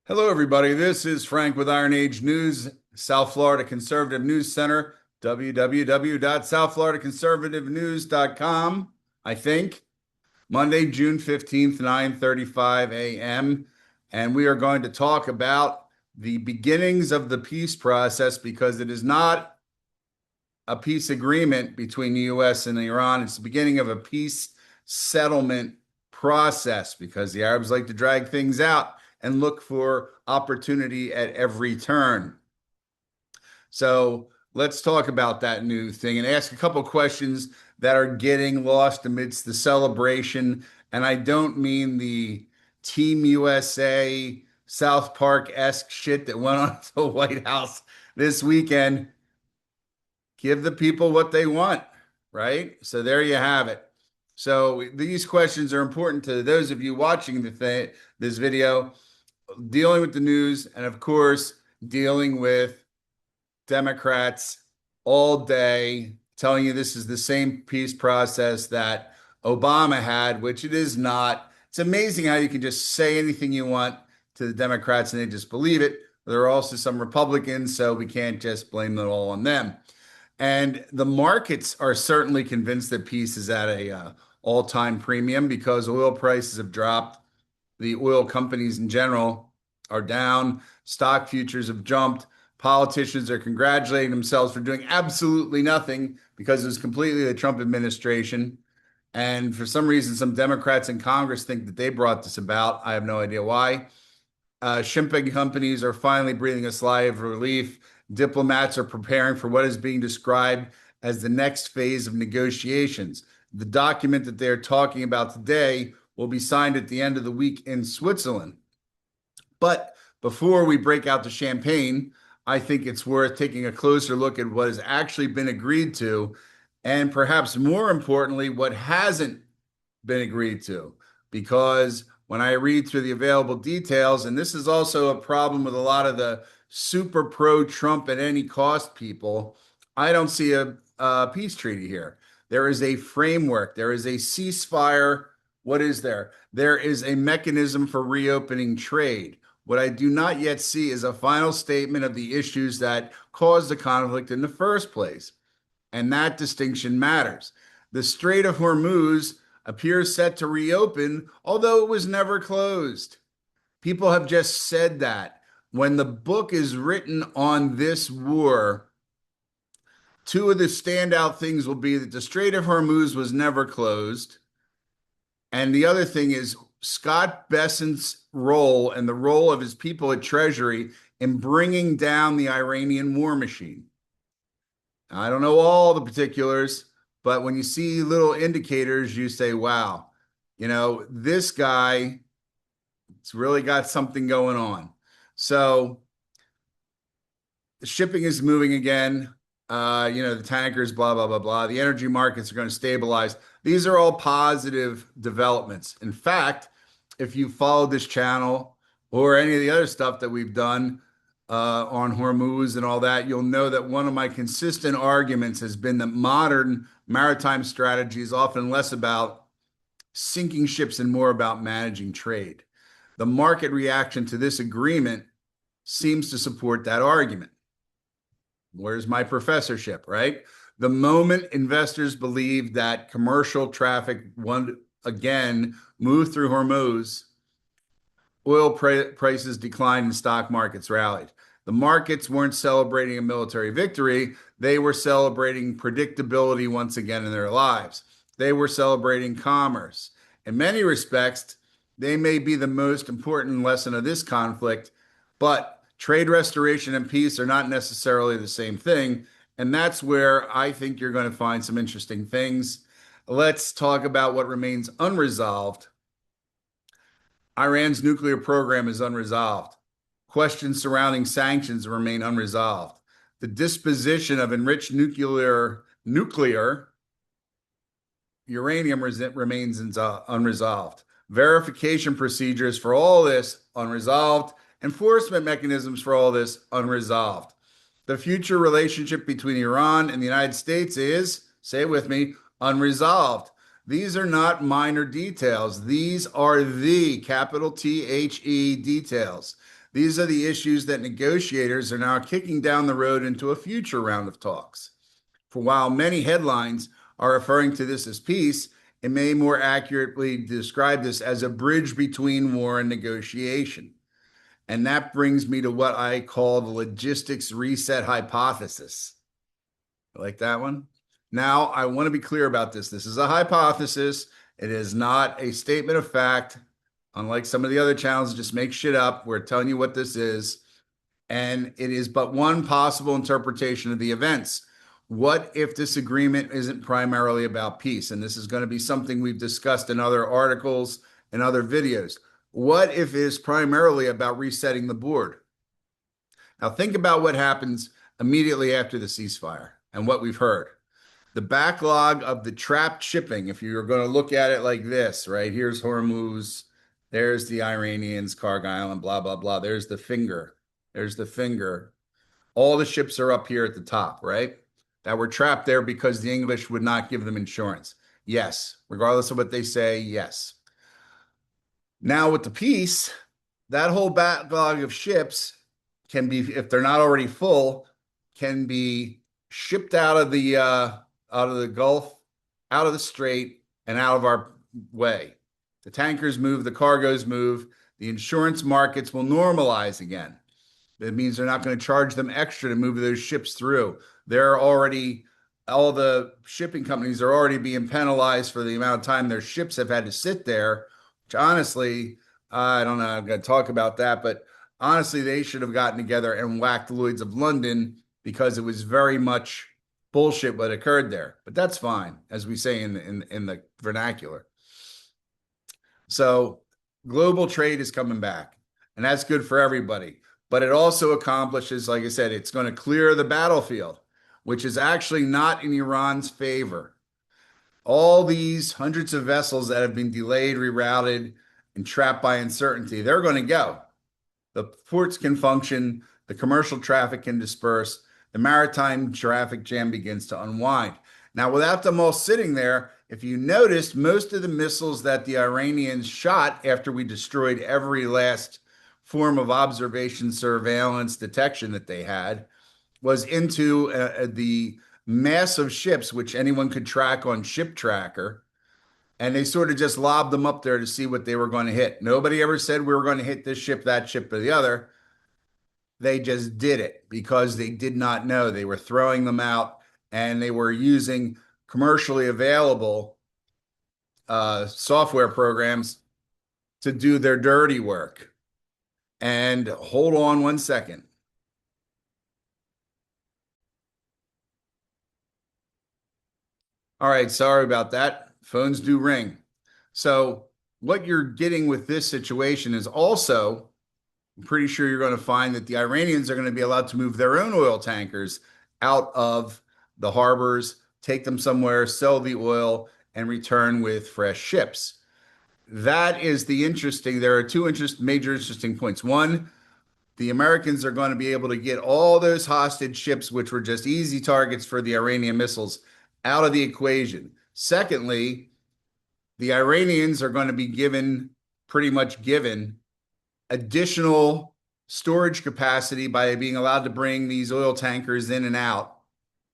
Hello, everybody. This is Frank with Iron Age News, South Florida Conservative News Center, www.southfloridaconservativenews.com, I think. Monday, June 15th, 9:35 a.m. And we are going to talk about the beginnings of the peace process because it is not a peace agreement between the U.S. and Iran. It's the beginning of a peace settlement process because the Arabs like to drag things out and look for opportunity at every turn. So let's talk about that new thing and ask a couple questions that are getting lost amidst the celebration. And I don't mean the Team USA South Park-esque shit that went on at the White House this weekend. Give the people what they want, right? So there you have it. So these questions are important to those of you watching this video, dealing with the news, and of course, dealing with Democrats all day, telling you this is the same peace process that Obama had, which it is not. It's amazing how you can just say anything you want to the Democrats and they just believe it. There are also some Republicans, so we can't just blame it all on them. And the markets are certainly convinced that peace is at a all-time premium because oil prices have dropped. The oil companies in general are down. Stock futures have jumped. Politicians are congratulating themselves for doing absolutely nothing because it was completely the Trump administration. And for some reason, some Democrats in Congress think that they brought this about. I have no idea why. Shipping companies are finally breathing a sigh of relief. Diplomats are preparing for what is being described as the next phase of negotiations. The document that they're talking about today will be signed at the end of the week in Switzerland. But before we break out the champagne, I think it's worth taking a closer look at what has actually been agreed to, and perhaps more importantly, what hasn't been agreed to. Because when I read through the available details, and this is also a problem with a lot of the super pro-Trump at any cost people, I don't see a peace treaty here. There is a framework. There is a ceasefire. What is there? There is a mechanism for reopening trade. What I do not yet see is a final statement of the issues that caused the conflict in the first place. And that distinction matters. The Strait of Hormuz appears set to reopen, although it was never closed. People have just said that. When the book is written on this war, two of the standout things will be that the Strait of Hormuz was never closed. And the other thing is Scott Bessent's role and the role of his people at Treasury in bringing down the Iranian war machine. Now, I don't know all the particulars, but when you see little indicators, you say, wow, this guy, it's really got something going on. So the shipping is moving again. The tankers, blah, blah, blah, blah. The energy markets are going to stabilize. These are all positive developments. In fact, if you followed this channel or any of the other stuff that we've done on Hormuz and all that, you'll know that one of my consistent arguments has been that modern maritime strategy is often less about sinking ships and more about managing trade. The market reaction to this agreement seems to support that argument. Where's my professorship, right? The moment investors believe that commercial traffic again moved through Hormuz, oil prices declined and stock markets rallied. The markets weren't celebrating a military victory. They were celebrating predictability once again in their lives. They were celebrating commerce. In many respects, they may be the most important lesson of this conflict, but trade restoration and peace are not necessarily the same thing. And that's where I think you're going to find some interesting things. Let's talk about what remains unresolved. Iran's nuclear program is unresolved. Questions surrounding sanctions remain unresolved. The disposition of enriched nuclear uranium remains unresolved. Verification procedures for all this unresolved. Enforcement mechanisms for all this unresolved. The future relationship between Iran and the United States is, say it with me, unresolved. These are not minor details. These are the capital THE details. These are the issues that negotiators are now kicking down the road into a future round of talks. For while many headlines are referring to this as peace, it may more accurately describe this as a bridge between war and negotiation. And that brings me to what I call the logistics reset hypothesis. Like that one? Now, I want to be clear about this. This is a hypothesis. It is not a statement of fact. Unlike some of the other channels, just make shit up. We're telling you what this is. And it is but one possible interpretation of the events. What if this agreement isn't primarily about peace? And this is going to be something we've discussed in other articles and other videos. What if it is primarily about resetting the board? Now, think about what happens immediately after the ceasefire and what we've heard. The backlog of the trapped shipping, if you're going to look at it like this, right? Here's Hormuz, there's the Iranians, Carg Island, blah, blah, blah. There's the finger. There's the finger. All the ships are up here at the top, right? That were trapped there because the English would not give them insurance. Yes, regardless of what they say, yes. Now with the peace, that whole backlog of ships can be, if they're not already full, can be shipped out of the Gulf, out of the Strait, and out of our way. The tankers move, the cargoes move, the insurance markets will normalize again. That means they're not going to charge them extra to move those ships through. They're already, all the shipping companies are already being penalized for the amount of time their ships have had to sit there, which honestly, I don't know, I'm going to talk about that, but honestly, they should have gotten together and whacked the Lloyd's of London because it was very much bullshit what occurred there. But that's fine, as we say in the vernacular. So global trade is coming back, and that's good for everybody. But it also accomplishes, like I said, it's going to clear the battlefield, which is actually not in Iran's favor. All these hundreds of vessels that have been delayed, rerouted, and trapped by uncertainty, they're going to go. The ports can function, the commercial traffic can disperse, the maritime traffic jam begins to unwind. Now, without them all sitting there, if you noticed, most of the missiles that the Iranians shot after we destroyed every last form of observation, surveillance, detection that they had was into the massive ships, which anyone could track on Ship Tracker. And they sort of just lobbed them up there to see what they were going to hit. Nobody ever said we were going to hit this ship, that ship, or the other. They just did it because they did not know. They were throwing them out and they were using commercially available software programs to do their dirty work. And hold on one second. All right, sorry about that. Phones do ring. So what you're getting with this situation is also, I'm pretty sure you're going to find that the Iranians are going to be allowed to move their own oil tankers out of the harbors, take them somewhere, sell the oil, and return with fresh ships. That is the interesting, there are two major interesting points. One, the Americans are going to be able to get all those hostage ships, which were just easy targets for the Iranian missiles, out of the equation. Secondly, the Iranians are going to be pretty much given additional storage capacity by being allowed to bring these oil tankers in and out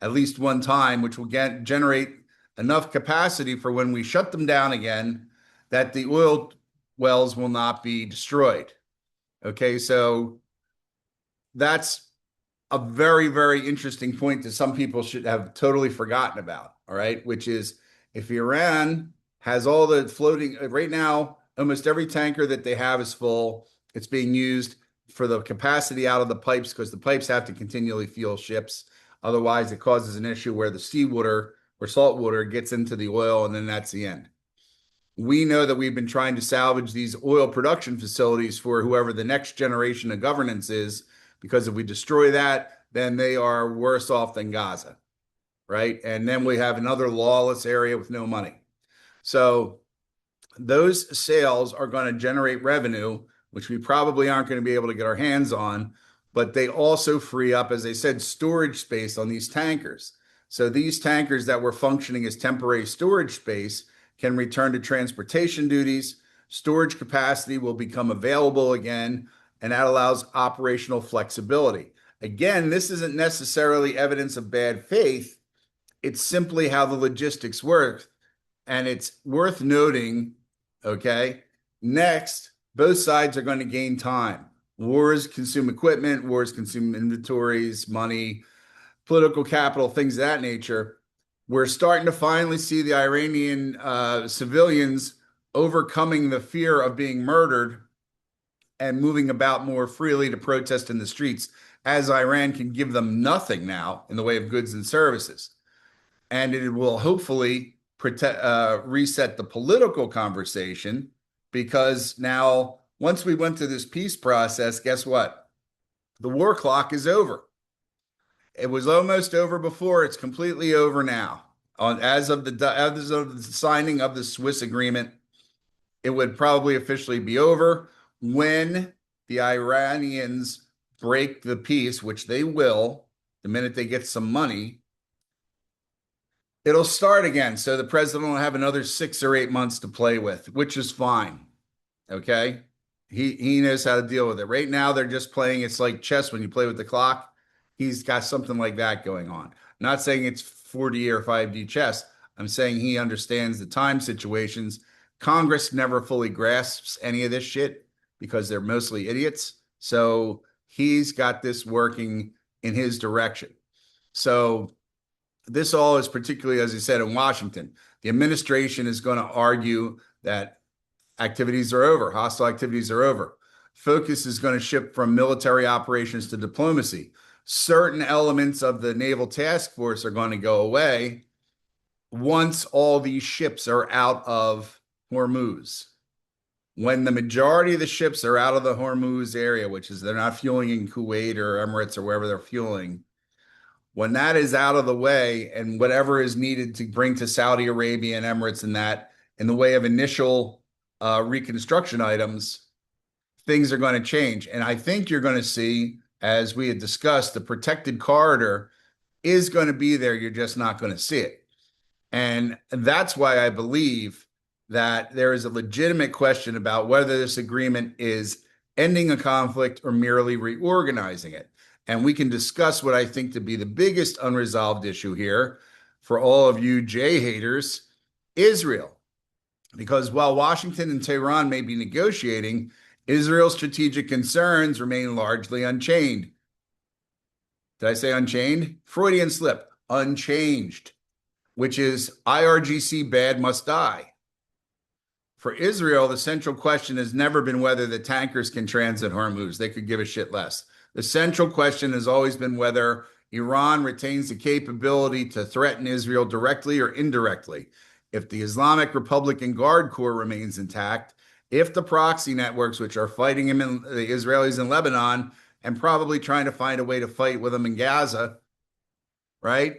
at least one time, which will generate enough capacity for when we shut them down again, that the oil wells will not be destroyed. Okay, so that's a very, very interesting point that some people should have totally forgotten about, all right, which is if Iran has all the floating, right now, almost every tanker that they have is full. It's being used for the capacity out of the pipes because the pipes have to continually fuel ships. Otherwise, it causes an issue where the seawater or salt water gets into the oil, and then that's the end. We know that we've been trying to salvage these oil production facilities for whoever the next generation of governance is, because if we destroy that, then they are worse off than Gaza, right? And then we have another lawless area with no money. So those sales are going to generate revenue, which we probably aren't going to be able to get our hands on, but they also free up, as I said, storage space on these tankers. So these tankers that were functioning as temporary storage space can return to transportation duties. Storage capacity will become available again, and that allows operational flexibility. Again, this isn't necessarily evidence of bad faith. It's simply how the logistics work. And it's worth noting, okay, next, both sides are going to gain time. Wars consume equipment, wars consume inventories, money, political capital, things of that nature. We're starting to finally see the Iranian civilians overcoming the fear of being murdered and moving about more freely to protest in the streets, as Iran can give them nothing now in the way of goods and services. And it will hopefully reset the political conversation, because now, once we went through this peace process, guess what? The war clock is over. It was almost over before. It's completely over now. As of the signing of the Swiss agreement, it would probably officially be over when the Iranians break the peace, which they will the minute they get some money. It'll start again. So the president will have another 6 or 8 months to play with, which is fine. Okay. He knows how to deal with it. Right now, they're just playing. It's like chess when you play with the clock. He's got something like that going on. I'm not saying it's 4D or 5D chess. I'm saying he understands the time situations. Congress never fully grasps any of this shit because they're mostly idiots. So he's got this working in his direction. So this all is particularly, as he said, in Washington. The administration is going to argue that activities are over, hostile activities are over. Focus is going to shift from military operations to diplomacy. Certain elements of the Naval Task Force are going to go away once all these ships are out of Hormuz. When the majority of the ships are out of the Hormuz area, which is they're not fueling in Kuwait or Emirates or wherever they're fueling, when that is out of the way, and whatever is needed to bring to Saudi Arabia and Emirates and that in the way of initial reconstruction items, things are going to change. And I think you're going to see, as we had discussed, the protected corridor is going to be there. You're just not going to see it. And that's why I believe that there is a legitimate question about whether this agreement is ending a conflict or merely reorganizing it. And we can discuss what I think to be the biggest unresolved issue here for all of you J haters, Israel. Because while Washington and Tehran may be negotiating, Israel's strategic concerns remain largely unchanged. Did I say unchained? Freudian slip. Unchanged, which is IRGC bad must die. For Israel, the central question has never been whether the tankers can transit Hormuz. They could give a shit less. The central question has always been whether Iran retains the capability to threaten Israel directly or indirectly. If the Islamic Republican Guard Corps remains intact, if the proxy networks, which are fighting him in the Israelis in Lebanon and probably trying to find a way to fight with them in Gaza, right?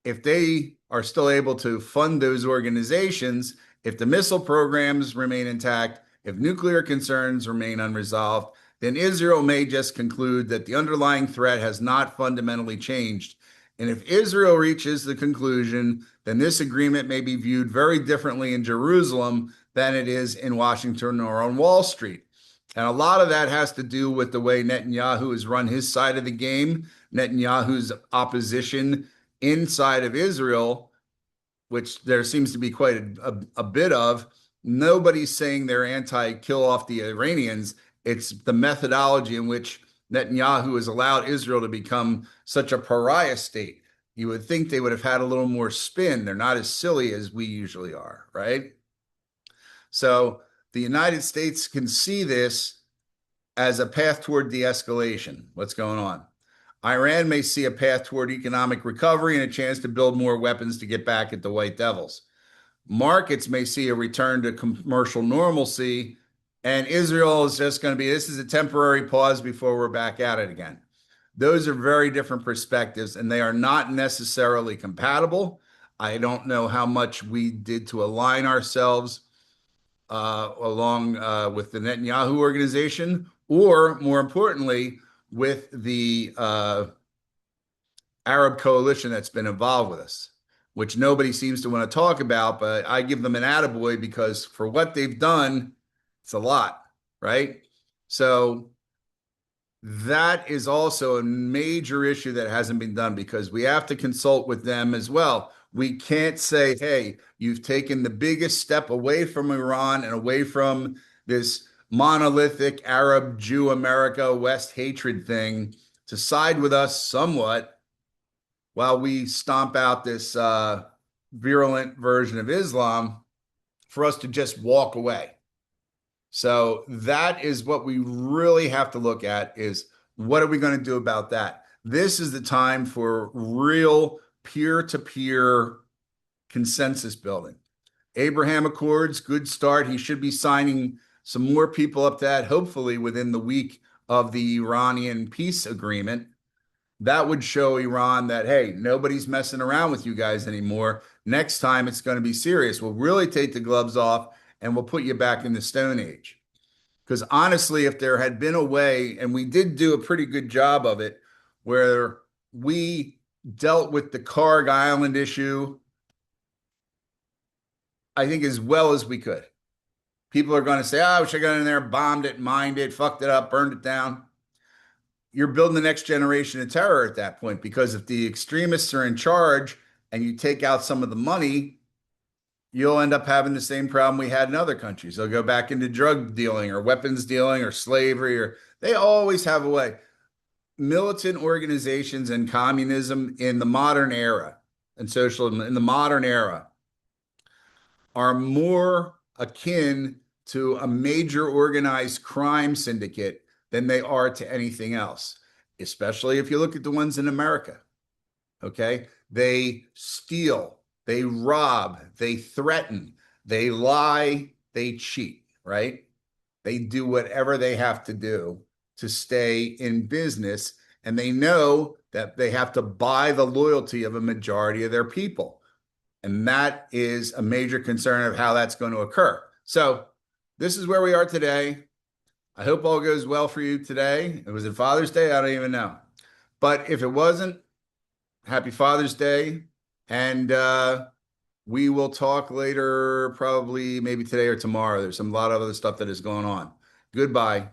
If they are still able to fund those organizations, if the missile programs remain intact, if nuclear concerns remain unresolved, then Israel may just conclude that the underlying threat has not fundamentally changed. And if Israel reaches the conclusion, then this agreement may be viewed very differently in Jerusalem than it is in Washington or on Wall Street. And a lot of that has to do with the way Netanyahu has run his side of the game. Netanyahu's opposition inside of Israel, which there seems to be quite a bit of. Nobody's saying they're anti-kill off the Iranians. It's the methodology in which Netanyahu has allowed Israel to become such a pariah state. You would think they would have had a little more spin. They're not as silly as we usually are, right? So the United States can see this as a path toward de-escalation. What's going on? Iran may see a path toward economic recovery and a chance to build more weapons to get back at the White Devils. Markets may see a return to commercial normalcy, and Israel is just going to be, this is a temporary pause before we're back at it again. Those are very different perspectives, and they are not necessarily compatible. I don't know how much we did to align ourselves along with the Netanyahu organization, or more importantly, with the Arab coalition that's been involved with us, which nobody seems to want to talk about, but I give them an attaboy because for what they've done, it's a lot, right? So that is also a major issue that hasn't been done because we have to consult with them as well. We can't say, hey, you've taken the biggest step away from Iran and away from this monolithic Arab Jew America West hatred thing to side with us somewhat while we stomp out this virulent version of Islam for us to just walk away. So that is what we really have to look at is what are we going to do about that? This is the time for real peer-to-peer consensus building. Abraham Accords, good start. He should be signing some more people up to that, hopefully within the week of the Iranian peace agreement. That would show Iran that, hey, nobody's messing around with you guys anymore. Next time it's going to be serious. We'll really take the gloves off and we'll put you back in the Stone Age. Because honestly, if there had been a way, and we did do a pretty good job of it, where we dealt with the Karg Island issue, I think as well as we could. People are going to say, oh, I wish I got in there, bombed it, mined it, fucked it up, burned it down. You're building the next generation of terror at that point, because if the extremists are in charge and you take out some of the money, you'll end up having the same problem we had in other countries. They'll go back into drug dealing or weapons dealing or slavery, or they always have a way. Militant organizations and communism in the modern era and socialism in the modern era are more akin to a major organized crime syndicate than they are to anything else, especially if you look at the ones in America. Okay. They steal, they rob, they threaten, they lie, they cheat, right? They do whatever they have to do to stay in business. And they know that they have to buy the loyalty of a majority of their people. And that is a major concern of how that's going to occur. So this is where we are today. I hope all goes well for you today. It was it Father's Day? I don't even know. But if it wasn't, happy Father's Day. And we will talk later, probably maybe today or tomorrow. There's a lot of other stuff that is going on. Goodbye.